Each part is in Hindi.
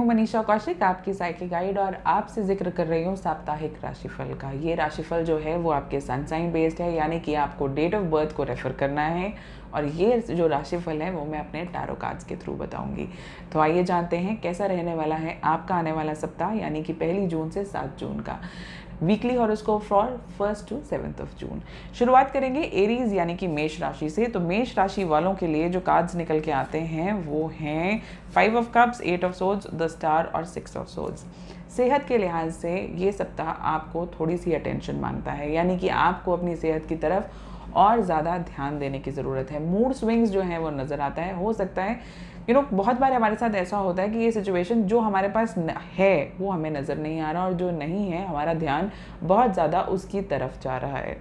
मनीषा कौशिक, आपकी साइकिल गाइड, और आपसे जिक्र कर रही हूँ साप्ताहिक राशिफल का। ये राशिफल जो है वो आपके सन साइन बेस्ड है, यानी कि आपको डेट ऑफ बर्थ को रेफर करना है, और ये जो राशिफल है वो मैं अपने टैरो कार्ड्स के थ्रू बताऊंगी। तो आइए जानते हैं कैसा रहने वाला है आपका आने वाला सप्ताह, यानी कि 1 जून से 7 जून का वीकली हॉरोस्कोप फॉर 1 to 7 जून। शुरुआत करेंगे एरीज यानी कि मेष राशि से। तो मेष राशि वालों के लिए जो कार्ड्स निकल के आते हैं वो हैं 5 of cups, 8 of swords, the star और 6 ऑफ सोर्ड्स। सेहत के लिहाज से ये सप्ताह आपको थोड़ी सी अटेंशन मांगता है, यानी कि आपको अपनी सेहत की तरफ और ज़्यादा ध्यान देने की ज़रूरत है। मूड स्विंग्स जो है वो नज़र आता है। हो सकता है बहुत बार हमारे साथ ऐसा होता है कि ये सिचुएशन जो हमारे पास है वो हमें नज़र नहीं आ रहा, और जो नहीं है हमारा ध्यान बहुत ज़्यादा उसकी तरफ जा रहा है।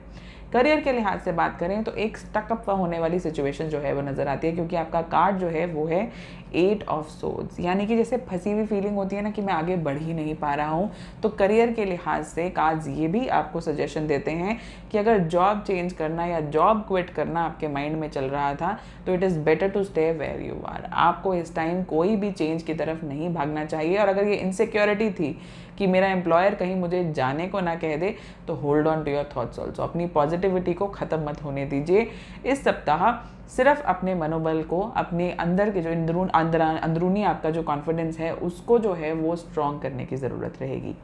करियर के लिहाज से बात करें तो एक स्टकअप होने वाली सिचुएशन जो है वो नज़र आती है, क्योंकि आपका कार्ड जो है वो है 8 ऑफ सोर्ड्स, यानी कि जैसे फंसी हुई फीलिंग होती है ना कि मैं आगे बढ़ ही नहीं पा रहा हूँ। तो करियर के लिहाज से कार्ड्स ये भी आपको सजेशन देते हैं कि अगर जॉब चेंज करना या जॉब क्विट करना आपके माइंड में चल रहा था तो it is better to stay where you are. आपको इस टाइम कोई भी चेंज की तरफ नहीं भागना चाहिए, और अगर ये इनसिक्योरिटी थी कि मेरा एम्प्लॉयर कहीं मुझे जाने को ना कह दे तो hold on to your thoughts also. अपनी पॉजिटिविटी को ख़त्म मत होने दीजिए। इस सप्ताह सिर्फ अपने मनोबल को, अपने अंदर के जो अंदरूनी आपका जो कॉन्फिडेंस है उसको जो है वो स्ट्रॉन्ग करने की ज़रूरत रहेगी।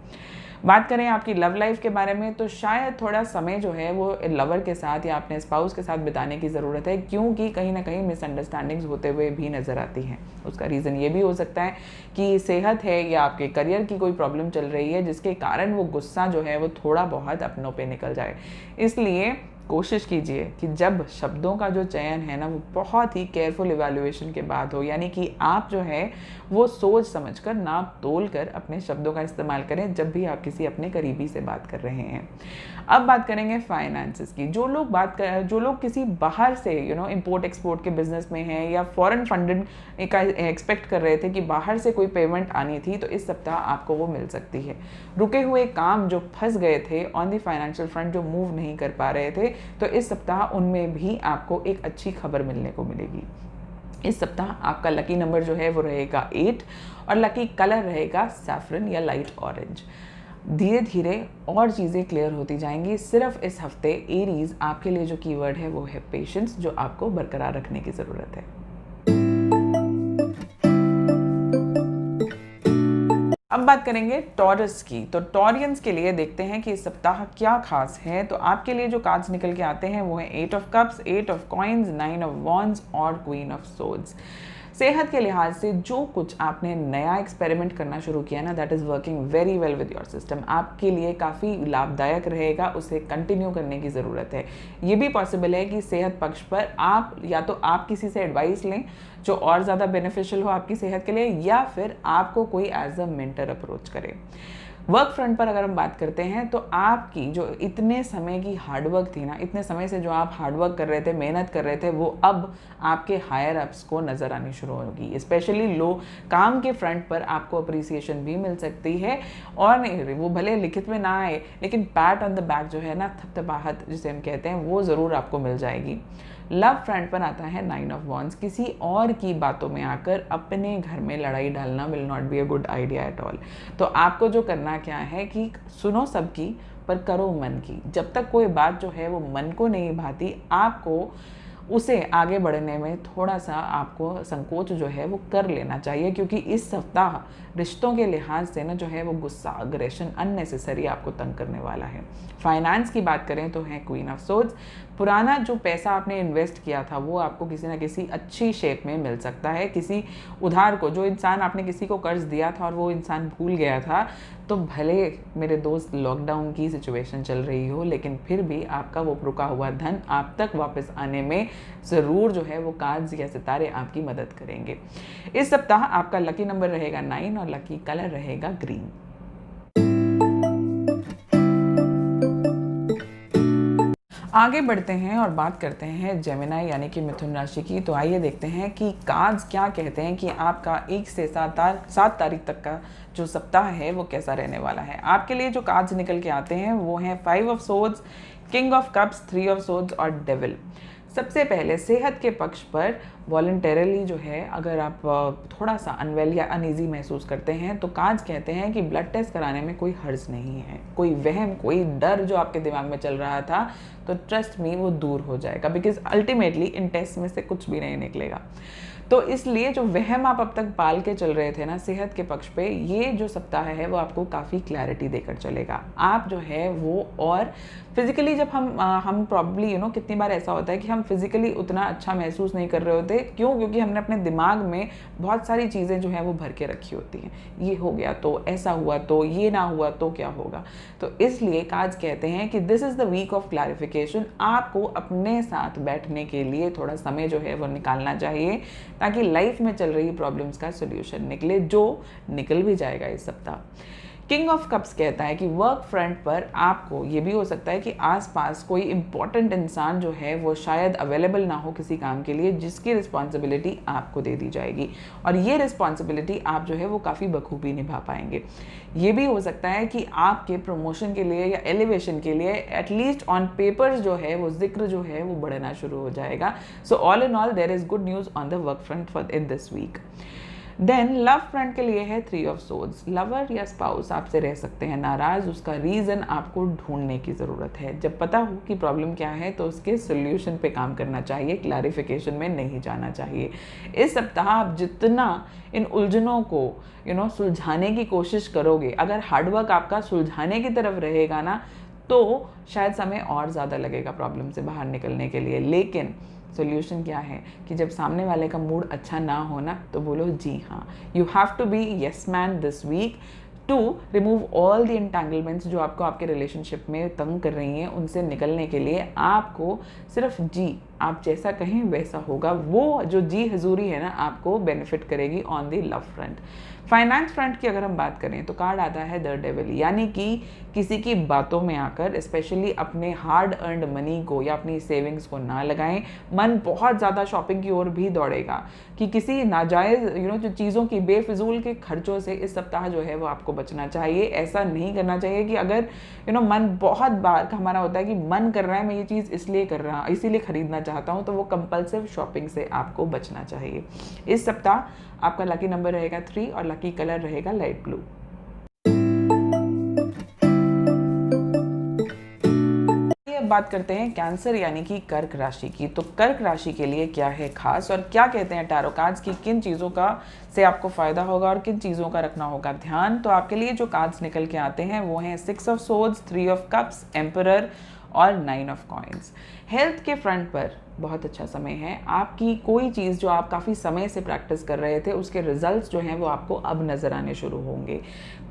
बात करें आपकी लव लाइफ के बारे में तो शायद थोड़ा समय जो है वो लवर के साथ या अपने स्पाउस के साथ बिताने की ज़रूरत है, क्योंकि कहीं ना कहीं मिसअंडरस्टैंडिंग्स होते हुए भी नज़र आती हैं। उसका रीज़न ये भी हो सकता है कि सेहत है या आपके करियर की कोई प्रॉब्लम चल रही है, जिसके कारण वो गुस्सा जो है वो थोड़ा बहुत अपनों पे निकल जाए। इसलिए कोशिश कीजिए कि जब शब्दों का जो चयन है ना वो बहुत ही केयरफुल इवैल्यूएशन के बाद हो, यानी कि आप जो है वो सोच समझकर, नाप तोल कर अपने शब्दों का इस्तेमाल करें जब भी आप किसी अपने करीबी से बात कर रहे हैं। अब बात करेंगे फाइनेंसेस की। जो लोग किसी बाहर से इंपोर्ट एक्सपोर्ट के बिजनेस में हैं या फॉरेन फंडेड का एक्सपेक्ट कर रहे थे कि बाहर से कोई पेमेंट आनी थी, तो इस सप्ताह आपको वो मिल सकती है। रुके हुए काम जो फंस गए थे ऑन द फाइनेंशियल फ्रंट, जो मूव नहीं कर पा रहे थे, तो इस सप्ताह उनमें भी आपको एक अच्छी खबर मिलने को मिलेगी। इस सप्ताह आपका लकी नंबर जो है वो रहेगा 8, और लकी कलर रहेगा सैफरन या लाइट ऑरेंज। धीरे धीरे और चीज़ें क्लियर होती जाएंगी। सिर्फ इस हफ्ते एरीज आपके लिए जो कीवर्ड है वो है पेशेंस, जो आपको बरकरार रखने की ज़रूरत है। अब बात करेंगे टॉरस की। तो टॉरियंस के लिए देखते हैं कि इस सप्ताह क्या खास है। तो आपके लिए जो कार्ड्स निकल के आते हैं वो है 8 of cups, 8 of coins, 9 of wands और क्वीन ऑफ सोर्ड्स। सेहत के लिहाज से जो कुछ आपने नया एक्सपेरिमेंट करना शुरू किया ना, that is working very well with your system, आपके लिए काफ़ी लाभदायक रहेगा, उसे कंटिन्यू करने की ज़रूरत है। ये भी पॉसिबल है कि सेहत पक्ष पर आप या तो आप किसी से एडवाइस लें जो और ज़्यादा बेनिफिशियल हो आपकी सेहत के लिए, या फिर आपको कोई एज अ मेंटर अप्रोच करे। वर्क फ्रंट पर अगर हम बात करते हैं तो आपकी जो इतने समय की हार्डवर्क थी ना, इतने समय से जो आप हार्डवर्क कर रहे थे, मेहनत कर रहे थे, वो अब आपके हायर अप्स को नज़र आनी शुरू होगी। स्पेशली लो काम के फ्रंट पर आपको अप्रिसिएशन भी मिल सकती है, और नहीं वो भले लिखित में ना आए लेकिन पैट ऑन द बैक जो है ना, थपथपाहट जिसे हम कहते हैं, वो ज़रूर आपको मिल जाएगी। लव फ्रंट पर आता है 9 ऑफ वॉन्ड्स। किसी और की बातों में आकर अपने घर में लड़ाई डालना will not be a good idea at all. तो आपको जो करना क्या है कि सुनो सबकी पर करो मन की। जब तक कोई बात जो है वो मन को नहीं भाती, आपको उसे आगे बढ़ने में थोड़ा सा आपको संकोच जो है वो कर लेना चाहिए, क्योंकि इस सप्ताह रिश्तों के लिहाज से ना जो है वो गुस्सा, अग्रेशन अननेसेसरी आपको तंग करने वाला है। फाइनेंस की बात करें तो है क्वीन ऑफ सोर्ड्स। पुराना जो पैसा आपने इन्वेस्ट किया था वो आपको किसी ना किसी अच्छी शेप में मिल सकता है। किसी उधार को, जो इंसान आपने किसी को कर्ज दिया था और वो इंसान भूल गया था, तो भले मेरे दोस्त लॉकडाउन की सिचुएशन चल रही हो, लेकिन फिर भी आपका वो रुका हुआ धन आप तक वापस आने में ज़रूर जो है वो कार्ड्स या सितारे आपकी मदद करेंगे। इस सप्ताह आपका लकी नंबर रहेगा 9 और लकी कलर रहेगा ग्रीन। आगे बढ़ते हैं और बात करते हैं जेमिनी यानी कि मिथुन राशि की। तो आइए देखते हैं कि कार्ड्स क्या कहते हैं कि आपका 1 से 7 तारीख तक का जो सप्ताह है वो कैसा रहने वाला है। आपके लिए जो कार्ड्स निकल के आते हैं वो हैं 5 of swords, king of cups, 3 of swords और डेविल। सबसे पहले सेहत के पक्ष पर वॉलंटरली जो है, अगर आप थोड़ा सा अनवेल या अनईजी महसूस करते हैं तो काज कहते हैं कि ब्लड टेस्ट कराने में कोई हर्ज नहीं है। कोई वहम, कोई डर जो आपके दिमाग में चल रहा था, तो ट्रस्ट मी वो दूर हो जाएगा, बिकॉज अल्टीमेटली इन टेस्ट में से कुछ भी नहीं निकलेगा। तो इसलिए जो वहम आप अब तक पाल के चल रहे थे ना सेहत के पक्ष पे, ये जो सप्ताह है वो आपको काफ़ी क्लैरिटी देकर चलेगा। आप जो है वो, और फिजिकली जब हम प्रॉब्ली कितनी बार ऐसा होता है कि हम फिजिकली उतना अच्छा महसूस नहीं कर रहे होते। क्यों? क्योंकि हमने अपने दिमाग में बहुत सारी चीज़ें जो है वो भर के रखी होती हैं। ये हो गया तो, ऐसा हुआ तो, ये ना हुआ तो क्या होगा। तो इसलिए काज कहते हैं कि this is the week of clarification. आपको अपने साथ बैठने के लिए थोड़ा समय जो है वो निकालना चाहिए, ताकि लाइफ में चल रही प्रॉब्लम्स का सोल्यूशन निकले, जो निकल भी जाएगा इस सप्ताह। किंग ऑफ कप्स कहता है कि वर्क फ्रंट पर आपको ये भी हो सकता है कि आसपास कोई इंपॉर्टेंट इंसान जो है वो शायद अवेलेबल ना हो किसी काम के लिए, जिसकी रिस्पॉन्सिबिलिटी आपको दे दी जाएगी, और ये रिस्पॉन्सिबिलिटी आप जो है वो काफ़ी बखूबी निभा पाएंगे। ये भी हो सकता है कि आपके प्रमोशन के लिए या एलिवेशन के लिए एटलीस्ट ऑन पेपर्स जो है वो जिक्र जो है वो बढ़ना शुरू हो जाएगा। So all in all there is good news on the work front for in this week. Then love front के लिए है 3 ऑफ सोर्ड्स। लवर या स्पाउस आपसे रह सकते हैं नाराज़, उसका रीज़न आपको ढूंढने की ज़रूरत है। जब पता हो कि प्रॉब्लम क्या है तो उसके सोल्यूशन पे काम करना चाहिए, क्लैरिफिकेशन में नहीं जाना चाहिए। इस सप्ताह आप जितना इन उलझनों को सुलझाने की कोशिश करोगे, अगर हार्डवर्क आपका सुलझाने की तरफ रहेगा ना, तो शायद समय और ज़्यादा लगेगा प्रॉब्लम से बाहर निकलने के लिए। लेकिन सोल्यूशन क्या है कि जब सामने वाले का मूड अच्छा ना हो ना, तो बोलो जी हाँ। You have to be yes man this week to remove all the entanglements जो आपको आपके रिलेशनशिप में तंग कर रही हैं। उनसे निकलने के लिए आपको सिर्फ जी, आप जैसा कहें वैसा होगा। वो जो जी हजूरी है ना, आपको बेनिफिट करेगी on the love front. Finance front की अगर हम बात करें तो कार्ड आता है द डेविल, यानी कि किसी की बातों में आकर स्पेशली अपने हार्ड अर्नड मनी को या अपनी सेविंग्स को ना लगाएं। मन बहुत ज़्यादा शॉपिंग की ओर भी दौड़ेगा कि किसी नाजायज़ जो चीज़ों की बेफिजूल के खर्चों से इस सप्ताह जो है वो आपको बचना चाहिए। ऐसा नहीं करना चाहिए कि अगर मन बहुत बार हमारा होता है कि मन कर रहा है मैं ये चीज़ इसलिए कर रहा, इसीलिए ख़रीदना चाहता हूँ, तो वो कंपल्सिव शॉपिंग से आपको बचना चाहिए। इस सप्ताह आपका लकी नंबर रहेगा 3 और लकी कलर रहेगा लाइट ब्लू। बात करते हैं कैंसर यानी कि कर्क राशि की। तो कर्क राशि के लिए क्या है खास, और क्या कहते हैं टैरो कार्ड्स की किन चीज़ों का से आपको फ़ायदा होगा और किन चीज़ों का रखना होगा ध्यान। तो आपके लिए जो कार्ड्स निकल के आते हैं वो हैं 6 of swords, 3 of cups, emperor और 9 ऑफ कॉइन्स। हेल्थ के फ्रंट पर बहुत अच्छा समय है। आपकी कोई चीज़ जो आप काफ़ी समय से प्रैक्टिस कर रहे थे, उसके रिजल्ट्स जो हैं वो आपको अब नज़र आने शुरू होंगे।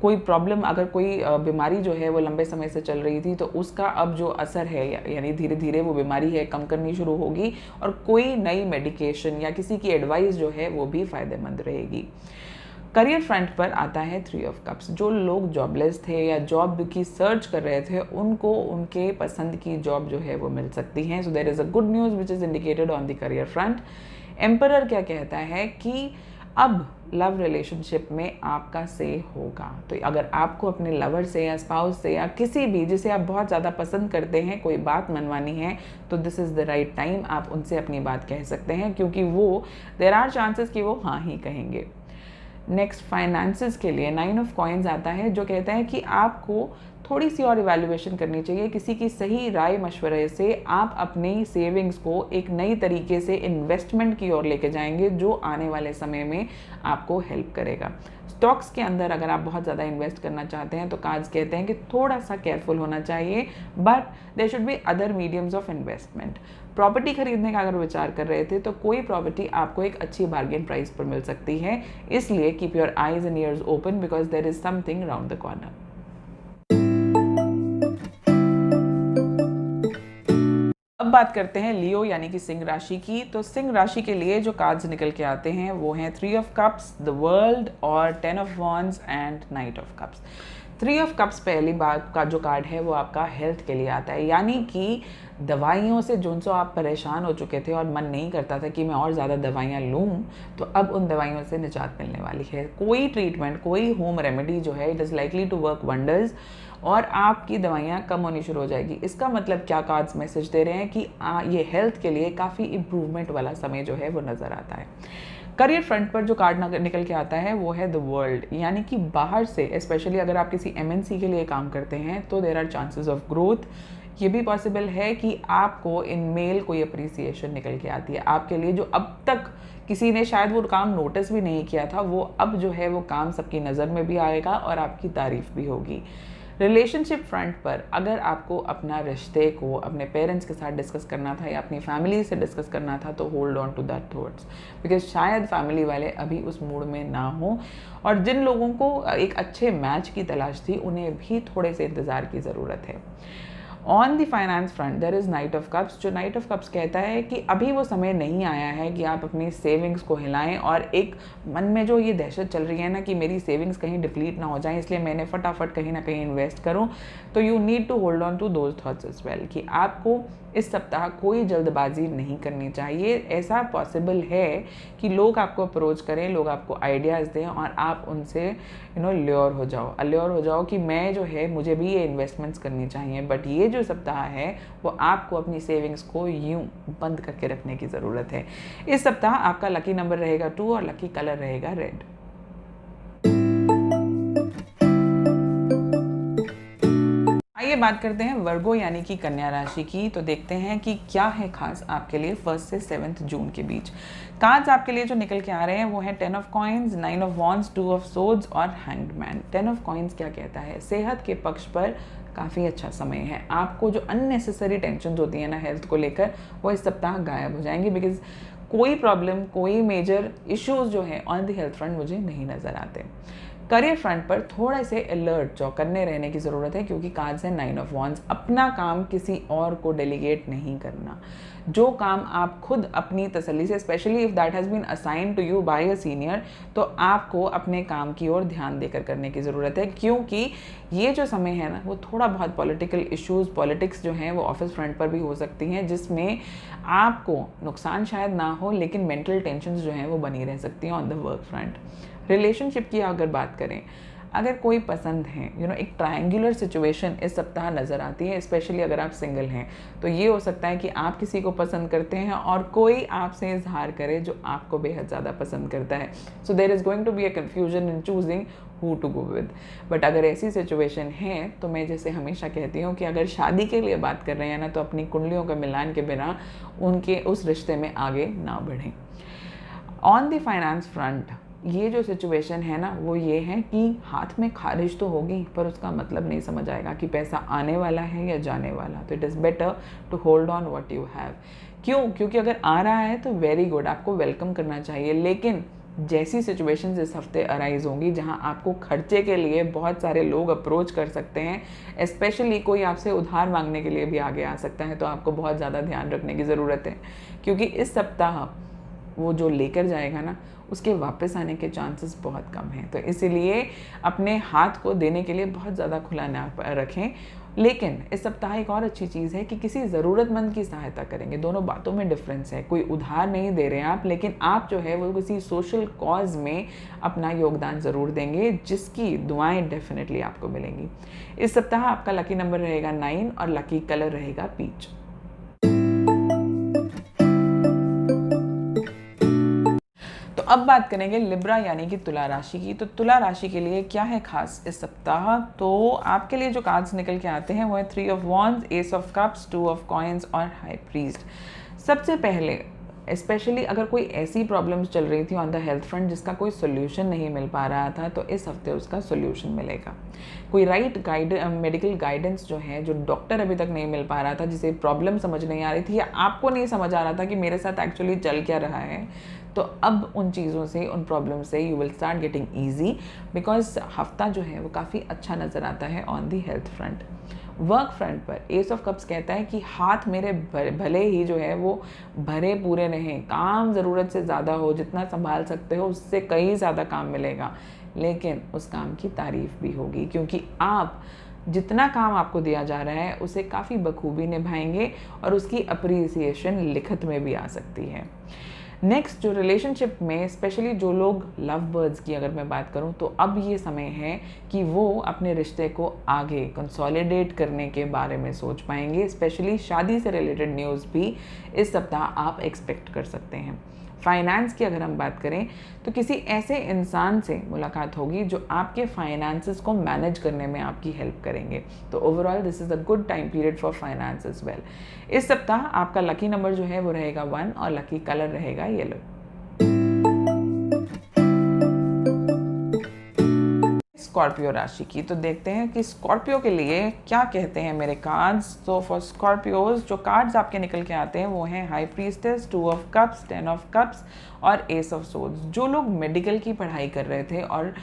कोई प्रॉब्लम, अगर कोई बीमारी जो है वो लंबे समय से चल रही थी, तो उसका अब जो असर है यानी धीरे धीरे वो बीमारी है कम करनी शुरू होगी, और कोई नई मेडिकेशन या किसी की एडवाइस जो है वो भी फ़ायदेमंद रहेगी। करियर फ्रंट पर आता है 3 ऑफ कप्स। जो लोग जॉबलेस थे या जॉब की सर्च कर रहे थे, उनको उनके पसंद की जॉब जो है वो मिल सकती है। So there is a good news which is indicated on the career front. Emperor क्या कहता है कि अब लव रिलेशनशिप में आपका से होगा। तो अगर आपको अपने लवर से या स्पाउस से या किसी भी जिसे आप बहुत ज़्यादा पसंद करते हैं कोई बात मनवानी है, तो this is the right time. आप उनसे अपनी बात कह सकते हैं, क्योंकि वो देयर आर चांसेस कि वो हाँ ही कहेंगे। नेक्स्ट फाइनेंसेस के लिए 9 ऑफ कॉइन्स आता है, जो कहता है कि आपको थोड़ी सी और इवैल्यूएशन करनी चाहिए। किसी की सही राय मशवरे से आप अपनी सेविंग्स को एक नई तरीके से इन्वेस्टमेंट की ओर लेके जाएंगे, जो आने वाले समय में आपको हेल्प करेगा। स्टॉक्स के अंदर अगर आप बहुत ज़्यादा इन्वेस्ट करना चाहते हैं तो कार्ड्स कहते हैं कि थोड़ा सा केयरफुल होना चाहिए, but there should be other mediums of investment. Property खरीदने का अगर विचार कर रहे थे, तो कोई प्रॉपर्टी आपको एक अच्छी बार्गेन प्राइस पर मिल सकती है। इसलिए keep your eyes and ears open, because there is something round the corner. अब बात करते हैं लियो यानी कि सिंह राशि की। तो सिंह राशि के लिए जो कार्ड्स निकल के आते हैं वो हैं 3 ऑफ कप्स, द वर्ल्ड और 10 of wands and night of cups. 3 of cups पहली बात का जो कार्ड है वो आपका हेल्थ के लिए आता है, यानी कि दवाइयों से जो आप परेशान हो चुके थे और मन नहीं करता था कि मैं और ज़्यादा दवाइयाँ लूँ, तो अब उन दवाइयों से निजात मिलने वाली है। कोई ट्रीटमेंट, कोई होम रेमेडी जो है, it is likely to work wonders. और आपकी दवाइयाँ कम होनी शुरू हो जाएगी। इसका मतलब क्या कार्ड्स मैसेज दे रहे हैं कि ये हेल्थ के लिए काफ़ी इम्प्रूवमेंट वाला समय जो है वो नज़र आता है। करियर फ्रंट पर जो कार्ड निकल के आता है वो है द वर्ल्ड, यानी कि बाहर से, स्पेशली अगर आप किसी MNC के लिए काम करते हैं तो there are chances of growth. ये भी पॉसिबल है कि आपको इन मेल कोई अप्रिसिएशन निकल के आती है आपके लिए, जो अब तक किसी ने शायद वो काम नोटिस भी नहीं किया था, वो अब जो है वो काम सबकी नज़र में भी आएगा और आपकी तारीफ भी होगी। रिलेशनशिप फ्रंट पर अगर आपको अपना रिश्ते को अपने पेरेंट्स के साथ डिस्कस करना था या अपनी फैमिली से डिस्कस करना था तो hold on to that thoughts, because शायद फैमिली वाले अभी उस मूड में ना हो, और जिन लोगों को एक अच्छे मैच की तलाश थी उन्हें भी थोड़े से इंतज़ार की ज़रूरत है। On the finance front there is knight of cups, जो नाइट ऑफ कप्स कहता है कि अभी वो समय नहीं आया है कि आप अपनी सेविंग्स को हिलाएं, और एक मन में जो ये दहशत चल रही है ना कि मेरी सेविंग्स कहीं डिप्लीट ना हो जाएं इसलिए मैंने फटाफट कहीं ना कहीं इन्वेस्ट करूं, तो you need to hold on to those thoughts as well, कि आपको इस सप्ताह कोई जल्दबाजी नहीं करनी चाहिए। ऐसा पॉसिबल है कि लोग आपको अप्रोच करें, लोग आपको आइडियाज़ दें और आप उनसे ल्योर हो जाओ कि मैं जो है मुझे भी ये इन्वेस्टमेंट्स करनी चाहिए, बट ये जो सप्ताह है वो आपको अपनी सेविंग्स को यूं बंद करके रखने की ज़रूरत है। इस सप्ताह आपका लकी नंबर रहेगा 2 और लकी कलर रहेगा रेड। आइए बात करते हैं वर्गो यानी कि कन्या राशि की। तो देखते हैं कि क्या है खास आपके लिए 1 से 7 जून के बीच। कार्ड्स आपके लिए जो निकल के आ रहे हैं वो है 10 of coins, 9 of wands, 2 of swords और हैंग्ड मैन। 10 ऑफ कॉइन्स क्या कहता है? सेहत के पक्ष पर काफ़ी अच्छा समय है। आपको जो अननेसेसरी टेंशन होती है ना हेल्थ को लेकर, वो इस सप्ताह गायब हो जाएंगी, बिकॉज कोई प्रॉब्लम, कोई मेजर इश्यूज जो है ऑन द हेल्थ फ्रंट मुझे नहीं नज़र आते। करियर फ्रंट पर थोड़े से अलर्ट चौकन्ने रहने की ज़रूरत है, क्योंकि कार्ड्स है 9 ऑफ वॉन्ड्स। अपना काम किसी और को डेलीगेट नहीं करना। जो काम आप खुद अपनी तसल्ली से, specially if that has been assign to you by a senior, तो आपको अपने काम की ओर ध्यान देकर करने की ज़रूरत है, क्योंकि ये जो समय है ना वो थोड़ा बहुत पॉलिटिकल इश्यूज़, पॉलिटिक्स जो हैं वो ऑफिस फ्रंट पर भी हो सकती हैं, जिसमें आपको नुकसान शायद ना हो लेकिन मेंटल टेंशन जो हैं वो बनी रह सकती हैं on the work front. Relationship की अगर बात करें, अगर कोई पसंद है, एक ट्रायंगुलर सिचुएशन इस सप्ताह नज़र आती है, स्पेशली अगर आप सिंगल हैं, तो ये हो सकता है कि आप किसी को पसंद करते हैं और कोई आपसे इजहार करे जो आपको बेहद ज़्यादा पसंद करता है। So there is going to be a confusion in choosing who to go with. But अगर ऐसी सिचुएशन है तो मैं जैसे हमेशा कहती हूँ कि अगर शादी के लिए बात कर रहे हैं ना, तो अपनी कुंडलियों का मिलान के बिना उनके उस रिश्ते में आगे ना बढ़ें। ऑन द फाइनेंस फ्रंट ये जो सिचुएशन है ना वो ये है कि हाथ में खारिज तो होगी, पर उसका मतलब नहीं समझ आएगा कि पैसा आने वाला है या जाने वाला। तो it is better to hold on what you have. क्यों? क्योंकि अगर आ रहा है तो वेरी गुड, आपको वेलकम करना चाहिए, लेकिन जैसी सिचुएशंस इस हफ्ते अराइज होंगी जहां आपको खर्चे के लिए बहुत सारे लोग अप्रोच कर सकते हैं, स्पेशली कोई आपसे उधार मांगने के लिए भी आगे आ सकता है, तो आपको बहुत ज़्यादा ध्यान रखने की ज़रूरत है, क्योंकि इस सप्ताह वो जो लेकर जाएगा ना उसके वापस आने के चांसेस बहुत कम हैं। तो इसीलिए अपने हाथ को देने के लिए बहुत ज़्यादा खुला ना रखें। लेकिन इस सप्ताह एक और अच्छी चीज़ है कि किसी ज़रूरतमंद की सहायता करेंगे। दोनों बातों में डिफरेंस है। कोई उधार नहीं दे रहे हैं आप, लेकिन आप जो है वो किसी सोशल कॉज में अपना योगदान ज़रूर देंगे, जिसकी दुआएं डेफिनेटली आपको मिलेंगी। इस सप्ताह आपका लकी नंबर रहेगा 9 और लकी कलर रहेगा पीच। तो अब बात करेंगे लिब्रा यानी कि तुला राशि की। तो तुला राशि के लिए क्या है खास इस सप्ताह? तो आपके लिए जो कार्ड्स निकल के आते हैं वो है 3 of wands, S of cups, 2 of coins और हाई प्रीस्ट। सबसे पहले स्पेशली अगर कोई ऐसी प्रॉब्लम्स चल रही थी ऑन द हेल्थ फ्रंट जिसका कोई सोल्यूशन नहीं मिल पा रहा था, तो इस हफ्ते उसका सोल्यूशन मिलेगा। कोई राइट मेडिकल गाइडेंस जो है, जो डॉक्टर अभी तक नहीं मिल पा रहा था, जिसे प्रॉब्लम समझ नहीं आ रही थी या आपको नहीं समझ आ रहा था कि मेरे साथ एक्चुअली चल क्या रहा है, तो अब उन चीज़ों से, उन प्रॉब्लम से you will start getting easy, because हफ्ता जो है वो काफ़ी अच्छा नज़र आता है on the health front. Work front पर एस ऑफ कप्स कहता है कि हाथ मेरे भले ही जो है वो भरे पूरे रहें, काम ज़रूरत से ज़्यादा हो, जितना संभाल सकते हो उससे कहीं ज़्यादा काम मिलेगा, लेकिन उस काम की तारीफ भी होगी, क्योंकि आप जितना काम आपको दिया जा रहा है उसे काफ़ी बखूबी निभाएंगे और उसकी अप्रिसिएशन लिखत में भी आ सकती है। नेक्स्ट जो रिलेशनशिप में स्पेशली जो लोग लव बर्ड्स की अगर मैं बात करूं तो अब ये समय है कि वो अपने रिश्ते को आगे कंसोलिडेट करने के बारे में सोच पाएंगे। स्पेशली शादी से रिलेटेड न्यूज़ भी इस सप्ताह आप एक्सपेक्ट कर सकते हैं। फाइनेंस की अगर हम बात करें तो किसी ऐसे इंसान से मुलाकात होगी जो आपके फाइनेंसेस को मैनेज करने में आपकी हेल्प करेंगे। तो overall this is a good time period for finance as well. इस सप्ताह आपका लकी नंबर जो है वो रहेगा 1 और लकी कलर रहेगा येलो। स्कॉर्पियो राशि की तो देखते हैं कि स्कॉर्पियो के लिए क्या कहते हैं मेरे कार्ड्स। तो फॉर स्कॉर्पियोज जो कार्ड्स आपके निकल के आते हैं वो हैं high priestess, 2 of cups, 10 of cups और एस ऑफ सोर्ड्स। जो लोग मेडिकल की पढ़ाई कर रहे थे और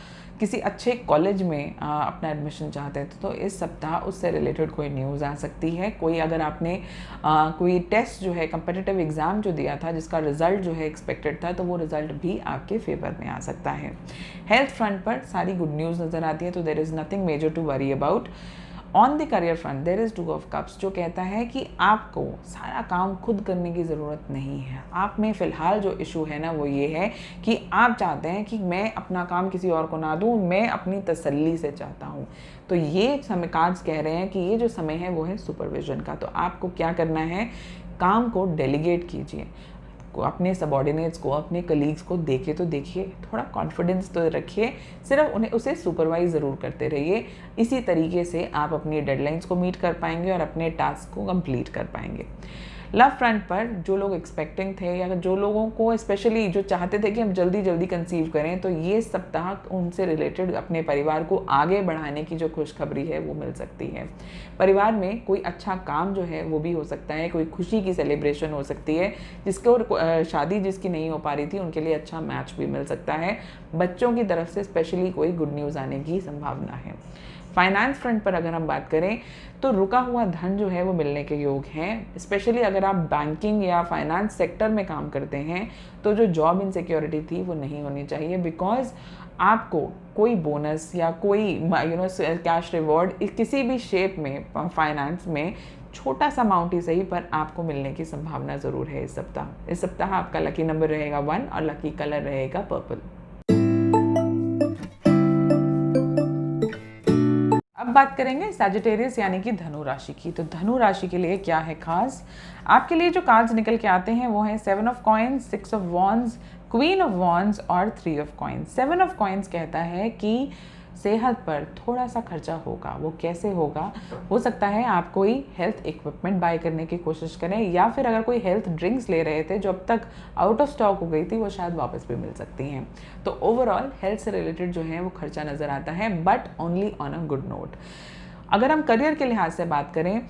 किसी अच्छे कॉलेज में अपना एडमिशन चाहते थे तो इस सप्ताह उससे रिलेटेड कोई न्यूज़ आ सकती है। कोई अगर आपने कोई टेस्ट जो है कम्पिटिटिव एग्ज़ाम जो दिया था जिसका रिजल्ट जो है एक्सपेक्टेड था तो वो रिजल्ट भी आपके फेवर में आ सकता है। हेल्थ फ्रंट पर सारी गुड न्यूज़ नज़र आती है तो there is nothing major to worry about. On the career front there is 2 of cups जो कहता है कि आपको सारा काम खुद करने की ज़रूरत नहीं है। आप में फ़िलहाल जो इशू है ना वो ये है कि आप चाहते हैं कि मैं अपना काम किसी और को ना दूँ, मैं अपनी तसल्ली से चाहता हूँ। तो ये समय कार्ड्स कह रहे हैं कि ये जो समय है वो है सुपरविजन का। तो आपको क्या करना है, काम को डेलीगेट कीजिए, अपने सबॉर्डिनेट्स को, अपने कलीग्स को देखे तो देखिए, थोड़ा कॉन्फिडेंस तो रखिए, सिर्फ उसे सुपरवाइज ज़रूर करते रहिए। इसी तरीके से आप अपनी डेडलाइंस को मीट कर पाएंगे और अपने टास्क को कंप्लीट कर पाएंगे। लव फ्रंट पर जो लोग एक्सपेक्टिंग थे या जो लोगों को स्पेशली जो चाहते थे कि हम जल्दी जल्दी कंसीव करें तो ये सप्ताह उनसे रिलेटेड अपने परिवार को आगे बढ़ाने की जो खुशखबरी है वो मिल सकती है। परिवार में कोई अच्छा काम जो है वो भी हो सकता है, कोई खुशी की सेलिब्रेशन हो सकती है, जिसको शादी जिसकी नहीं हो पा रही थी उनके लिए अच्छा मैच भी मिल सकता है। बच्चों की तरफ से स्पेशली कोई गुड न्यूज़ आने की संभावना है। फाइनेंस फ्रंट पर अगर हम बात करें तो रुका हुआ धन जो है वो मिलने के योग हैं। स्पेशली अगर आप बैंकिंग या फाइनेंस सेक्टर में काम करते हैं तो जो जॉब इनसिक्योरिटी थी वो नहीं होनी चाहिए, बिकॉज आपको कोई बोनस या कोई कैश रिवॉर्ड किसी भी शेप में फाइनेंस में छोटा सा अमाउंट ही सही पर आपको मिलने की संभावना ज़रूर है इस सप्ताह। इस सप्ताह आपका लकी नंबर रहेगा 1 और लकी कलर रहेगा पर्पल। अब बात करेंगे सैजिटेरियस यानी कि धनु राशि की। तो धनु राशि के लिए क्या है खास, आपके लिए जो कार्ड्स निकल के आते हैं वो हैं 7 of coins, 6 of wands, queen of wands और 3 ऑफ कॉइन्स। 7 ऑफ कॉइन्स कहता है कि सेहत पर थोड़ा सा खर्चा होगा। वो कैसे होगा, हो सकता है आप कोई हेल्थ इक्विपमेंट बाय करने की कोशिश करें या फिर अगर कोई हेल्थ ड्रिंक्स ले रहे थे जो अब तक आउट ऑफ स्टॉक हो गई थी वो शायद वापस भी मिल सकती हैं। तो ओवरऑल हेल्थ से रिलेटेड जो है वो खर्चा नज़र आता है, but only on a good note. अगर हम करियर के लिहाज से बात करें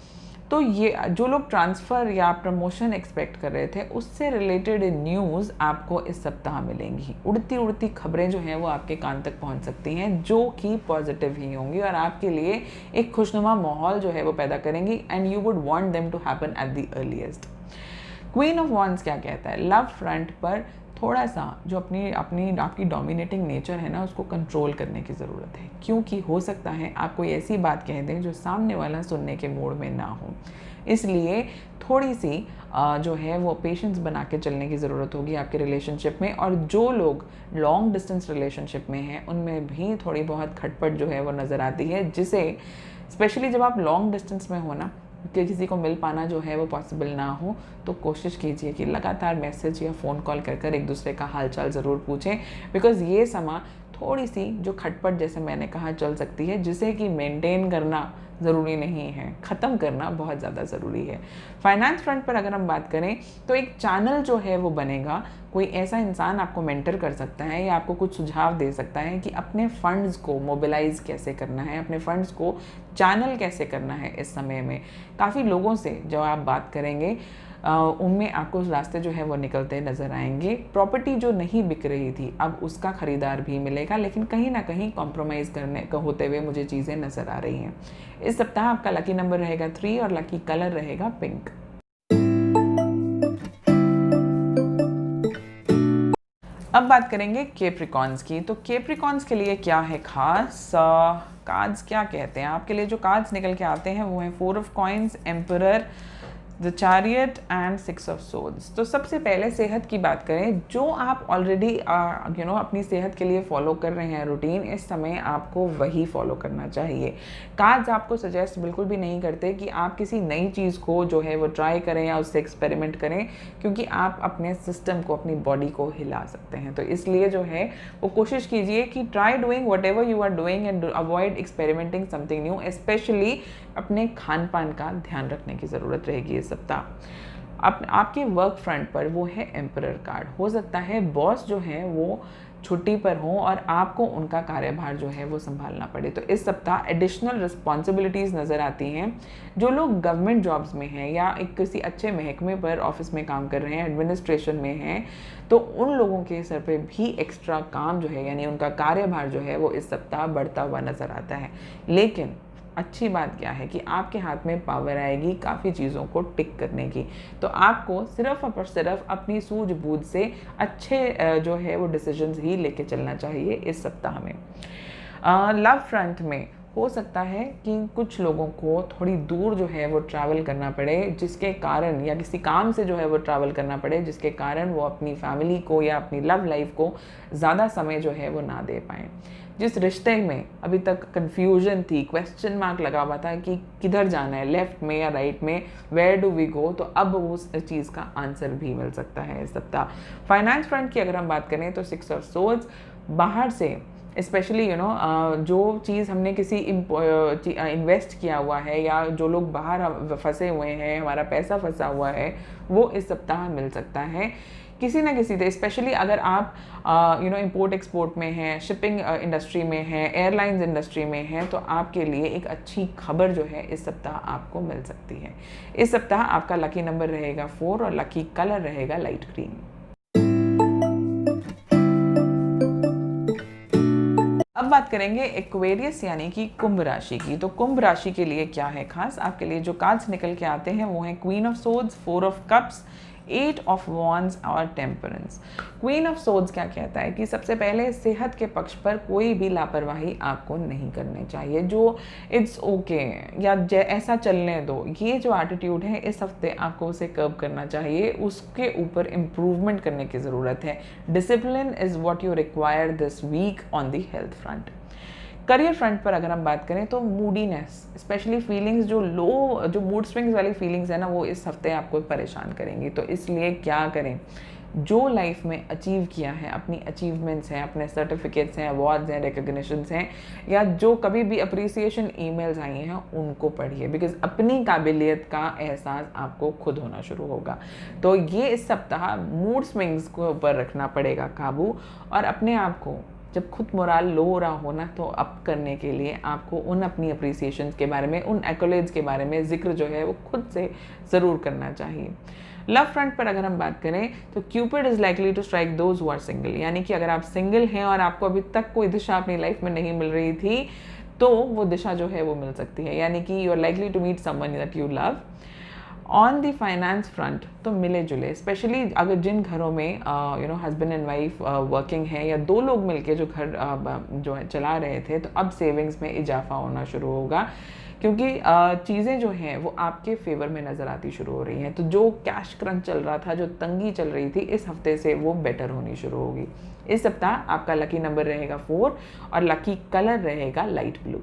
तो ये जो लोग ट्रांसफ़र या प्रमोशन एक्सपेक्ट कर रहे थे उससे रिलेटेड न्यूज़ आपको इस सप्ताह मिलेंगी। उड़ती उड़ती खबरें जो हैं वो आपके कान तक पहुंच सकती हैं जो कि पॉजिटिव ही होंगी और आपके लिए एक खुशनुमा माहौल जो है वो पैदा करेंगी and you would want them to happen at the earliest. Queen of wands क्या कहता है, लव फ्रंट पर थोड़ा सा जो आपकी डोमिनेटिंग नेचर है ना उसको कंट्रोल करने की ज़रूरत है, क्योंकि हो सकता है आप कोई ऐसी बात कह दें जो सामने वाला सुनने के मूड में ना हो। इसलिए थोड़ी सी जो है वो पेशेंस बना के चलने की ज़रूरत होगी आपके रिलेशनशिप में। और जो लोग लॉन्ग डिस्टेंस रिलेशनशिप में हैं उनमें भी थोड़ी बहुत खटपट जो है वो नज़र आती है, जिसे स्पेशली जब आप लॉन्ग डिस्टेंस में हो ना कि किसी को मिल पाना जो है वो पॉसिबल ना हो तो कोशिश कीजिए कि लगातार मैसेज या फ़ोन कॉल कर कर एक दूसरे का हालचाल ज़रूर पूछें, बिकॉज़ ये समा थोड़ी सी जो खटपट जैसे मैंने कहा चल सकती है, जिसे कि मेंटेन करना ज़रूरी नहीं है, ख़त्म करना बहुत ज़्यादा ज़रूरी है। फाइनेंस फ्रंट पर अगर हम बात करें तो एक चैनल जो है वो बनेगा, कोई ऐसा इंसान आपको मेंटर कर सकता है या आपको कुछ सुझाव दे सकता है कि अपने फंड्स को मोबिलाइज़ कैसे करना है, अपने फंड्स को चैनल कैसे करना है। इस समय में काफ़ी लोगों से जो आप बात करेंगे उनमें आपको रास्ते जो है वो निकलते नज़र आएंगे। प्रॉपर्टी जो नहीं बिक रही थी अब उसका ख़रीदार भी मिलेगा, लेकिन कहीं ना कहीं कॉम्प्रोमाइज़ करने का होते हुए मुझे चीज़ें नज़र आ रही हैं। इस सप्ताह आपका लकी नंबर रहेगा 3 और लकी कलर रहेगा पिंक। अब बात करेंगे कैप्रिकॉन्स की। तो कैप्रिकॉन्स के लिए क्या है खास, कार्ड्स क्या कहते हैं आपके लिए। जो कार्ड्स निकल के आते हैं वो हैं 4 of coins, emperor, the chariot and 6 of swords. तो सबसे पहले सेहत की बात करें, जो आप ऑलरेडी अपनी सेहत के लिए फॉलो कर रहे हैं रूटीन, इस समय आपको वही फॉलो करना चाहिए। कार्ड्स आपको सजेस्ट बिल्कुल भी नहीं करते कि आप किसी नई चीज़ को जो है वो ट्राई करें या उससे एक्सपेरिमेंट करें, क्योंकि आप अपने सिस्टम को, अपनी बॉडी को हिला सकते हैं। तो इसलिए जो है वो कोशिश कीजिए कि try doing whatever you are doing and avoid experimenting something new. Specially अपने खान पान का ध्यान रखने की ज़रूरत रहेगी इस सप्ताह। आपके वर्क फ्रंट पर वो है एम्परर कार्ड। हो सकता है बॉस जो है वो छुट्टी पर हो और आपको उनका कार्यभार जो है वो संभालना पड़े। तो इस सप्ताह एडिशनल रिस्पॉन्सिबिलिटीज़ नज़र आती हैं। जो लोग गवर्नमेंट जॉब्स में हैं या एक किसी अच्छे महकमे पर ऑफिस में काम कर रहे हैं, एडमिनिस्ट्रेशन में हैं, तो उन लोगों के सर पे भी एक्स्ट्रा काम जो है, यानी उनका कार्यभार जो है वो इस सप्ताह बढ़ता हुआ नज़र आता है। लेकिन अच्छी बात क्या है कि आपके हाथ में पावर आएगी काफ़ी चीज़ों को टिक करने की। तो आपको सिर्फ और सिर्फ अपनी सूझबूझ से अच्छे जो है वो डिसीजंस ही लेके चलना चाहिए इस सप्ताह में। लव फ्रंट में हो सकता है कि कुछ लोगों को थोड़ी दूर जो है वो ट्रैवल करना पड़े, जिसके कारण, या किसी काम से जो है वो ट्रैवल करना पड़े जिसके कारण वो अपनी फैमिली को या अपनी लव लाइफ को ज़्यादा समय जो है वो ना दे पाएँ। जिस रिश्ते में अभी तक कन्फ्यूजन थी, क्वेश्चन मार्क लगा हुआ था कि किधर जाना है, लेफ्ट में या राइट में, वेयर डू वी गो, तो अब उस चीज़ का आंसर भी मिल सकता है इस सप्ताह। फाइनेंस फ्रंट की अगर हम बात करें तो 6 ऑफ सोर्ड्स, बाहर से स्पेशली जो चीज़ हमने किसी इन्वेस्ट किया हुआ है या जो लोग बाहर फंसे हुए हैं, हमारा पैसा फंसा हुआ है, वो इस सप्ताह मिल सकता है किसी ना किसी से। स्पेशली अगर आप इंपोर्ट एक्सपोर्ट में हैं, शिपिंग इंडस्ट्री में हैं, एयरलाइंस इंडस्ट्री में हैं, तो आपके लिए एक अच्छी खबर जो है इस सप्ताह आपको मिल सकती है। इस सप्ताह आपका लकी नंबर रहेगा 4 और लकी कलर रहेगा लाइट ग्रीन। अब बात करेंगे एक्वेरियस यानी कि कुंभ राशि की। तो कुंभ राशि के लिए क्या है खास, आपके लिए जो कार्ड्स निकल के आते हैं वो हैं queen of swords, 4 of cups, 8 of wands और टेम्परेंस। क्वीन ऑफ सोर्ड्स क्या कहता है कि सबसे पहले सेहत के पक्ष पर कोई भी लापरवाही आपको नहीं करनी चाहिए। जो इट्स ओके या ऐसा चलने दो, ये जो एटीट्यूड है इस हफ्ते आपको उसे कर्व करना चाहिए, उसके ऊपर इम्प्रूवमेंट करने की ज़रूरत है। Discipline is what you require this week on the health front. Career front पर अगर हम बात करें तो मूडीनेस, स्पेशली फीलिंग्स जो मूड स्विंग्स वाली फीलिंग्स है ना, वो इस हफ्ते आपको परेशान करेंगी। तो इसलिए क्या करें, जो लाइफ में अचीव किया है, अपनी अचीवमेंट्स हैं, अपने सर्टिफिकेट्स हैं, अवार्ड्स हैं, रिकग्निशंस हैं, या जो कभी भी अप्रिसिएशन ईमेल्स आई हैं, उनको पढ़िए, बिकॉज अपनी काबिलियत का एहसास आपको खुद होना शुरू होगा। तो ये इस सप्ताह मूड स्विंग्स को ऊपर रखना पड़ेगा काबू, और अपने आप को जब खुद मोराल लो हो रहा हो ना, तो अप करने के लिए आपको उन अपनी अप्रिसिएशन के बारे में, उन एक्कोलेड्स के बारे में जिक्र जो है वो खुद से ज़रूर करना चाहिए। लव फ्रंट पर अगर हम बात करें तो cupid is likely to strike those who are single, यानी कि अगर आप सिंगल हैं और आपको अभी तक कोई दिशा अपनी लाइफ में नहीं मिल रही थी, तो वो दिशा जो है वो मिल सकती है, यानी कि you are likely to meet someone that you love. On the finance front तो मिले जुले, स्पेशली अगर जिन घरों में हस्बैंड एंड वाइफ वर्किंग है, या दो लोग मिलके जो घर जो है चला रहे थे, तो अब सेविंग्स में इजाफा होना शुरू होगा, क्योंकि चीज़ें जो हैं वो आपके फेवर में नज़र आती शुरू हो रही हैं। तो जो कैश क्रंच चल रहा था, जो तंगी चल रही थी, इस हफ्ते से वो बेटर होनी शुरू होगी। इस सप्ताह आपका लकी नंबर रहेगा 4 और लकी कलर रहेगा लाइट ब्लू।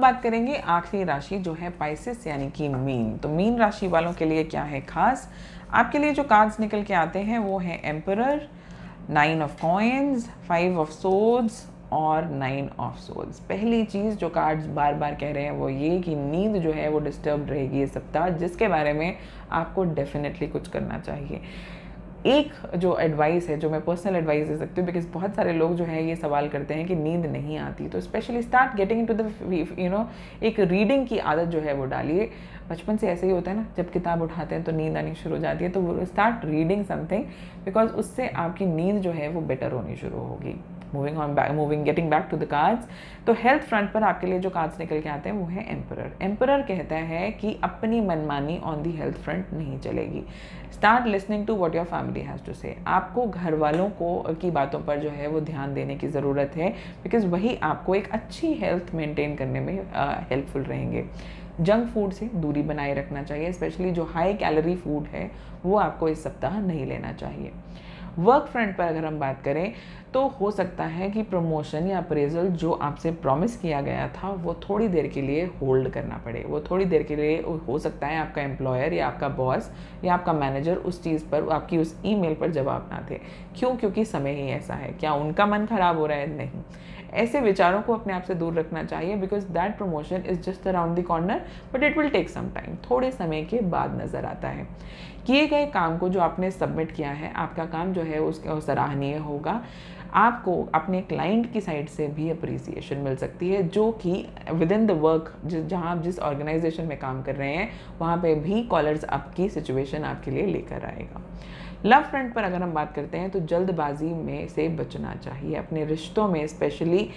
बात करेंगे आखिरी राशि जो है पाइसेस यानी कि मीन। तो मीन राशि वालों के लिए क्या है खास, आपके लिए जो कार्ड्स निकल के आते हैं वो है emperor, 9 of coins, 5 of swords और 9 ऑफ सोर्ड्स। पहली चीज़ जो कार्ड्स बार बार कह रहे हैं वो ये कि नींद जो है वो डिस्टर्ब रहेगी इस सप्ताह, जिसके बारे में आपको डेफिनेटली कुछ करना चाहिए। एक जो एडवाइस है, जो मैं पर्सनल एडवाइस दे सकती हूँ, बिकॉज बहुत सारे लोग जो है ये सवाल करते हैं कि नींद नहीं आती, तो specially start getting into the एक रीडिंग की आदत जो है वो डालिए। बचपन से ऐसे ही होता है ना, जब किताब उठाते हैं तो नींद आनी शुरू हो जाती है, तो वो स्टार्ट रीडिंग समथिंग, बिकॉज उससे आपकी नींद जो है वो बेटर होनी शुरू होगी। Getting back to the cards, तो हेल्थ फ्रंट पर आपके लिए जो कार्ड्स निकल के आते हैं वो है एम्परर। एम्परर कहता है कि अपनी मनमानी ऑन दी हेल्थ फ्रंट नहीं चलेगी। Start listening to what your family has to say. आपको घर वालों को की बातों पर जो है वो ध्यान देने की ज़रूरत है, बिकॉज वही आपको एक अच्छी हेल्थ मेंटेन करने में हेल्पफुल रहेंगे। जंक फूड से दूरी बनाए रखना चाहिए, स्पेशली जो हाई कैलोरी फूड है वो आपको इस सप्ताह नहीं लेना चाहिए। वर्क फ्रंट पर अगर हम बात करें तो हो सकता है कि प्रमोशन या अप्रेजल जो आपसे प्रॉमिस किया गया था वो थोड़ी देर के लिए होल्ड करना पड़े। वो थोड़ी देर के लिए हो सकता है आपका एम्प्लॉयर या आपका बॉस या आपका मैनेजर उस चीज़ पर, आपकी उस ईमेल पर जवाब ना दे। क्यों? क्योंकि समय ही ऐसा है। क्या उनका मन खराब हो रहा है? नहीं। ऐसे विचारों को अपने आप से दूर रखना चाहिए, because that promotion is just around the corner, but it will take some time. थोड़े समय के बाद नज़र आता है। किए गए काम को जो आपने सबमिट किया है, आपका काम जो है उसका सराहनीय होगा। आपको अपने क्लाइंट की साइड से भी अप्रिसिएशन मिल सकती है, जो कि विद इन द वर्क जहाँ आप जिस ऑर्गेनाइजेशन में काम कर रहे हैं वहाँ पे भी कॉलर्स आपकी सिचुएशन आपके लिए लेकर आएगा। लव फ्रंट पर अगर हम बात करते हैं तो जल्दबाजी में से बचना चाहिए। अपने रिश्तों में स्पेशली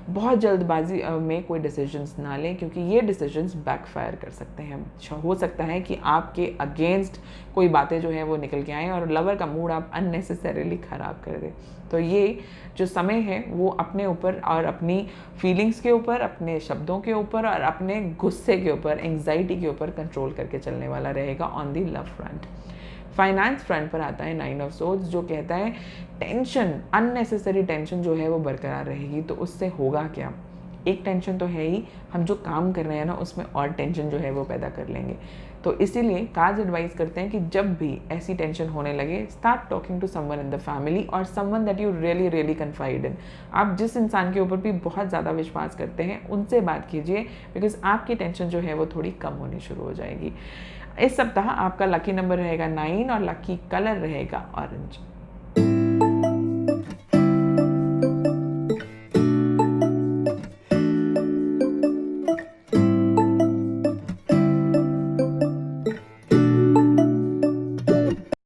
बहुत जल्दबाजी में कोई डिसीजंस ना लें, क्योंकि ये डिसीजंस बैकफायर कर सकते हैं। हो सकता है कि आपके अगेंस्ट कोई बातें जो है वो निकल के आएँ और लवर का मूड आप अननेसेसरीली ख़राब कर दें। तो ये जो समय है वो अपने ऊपर और अपनी फीलिंग्स के ऊपर, अपने शब्दों के ऊपर और अपने गुस्से के ऊपर, एंग्जाइटी के ऊपर कंट्रोल करके चलने वाला रहेगा on the love front. Finance front पर आता है 9 ऑफ सोर्ड्स, जो कहता है टेंशन, अननेसेसरी टेंशन जो है वो बरकरार रहेगी। तो उससे होगा क्या? एक टेंशन तो है ही, हम जो काम कर रहे हैं ना उसमें और टेंशन जो है वो पैदा कर लेंगे। तो इसीलिए कार्ड्स एडवाइस करते हैं कि जब भी ऐसी टेंशन होने लगे, start talking to someone in the family और someone that you really really confide in. आप जिस इंसान के ऊपर भी बहुत ज़्यादा विश्वास करते हैं उनसे बात कीजिए, बिकॉज आपकी टेंशन जो है वो थोड़ी कम होनी शुरू हो जाएगी। इस सप्ताह आपका लकी नंबर रहेगा 9 और लकी कलर रहेगा ऑरेंज।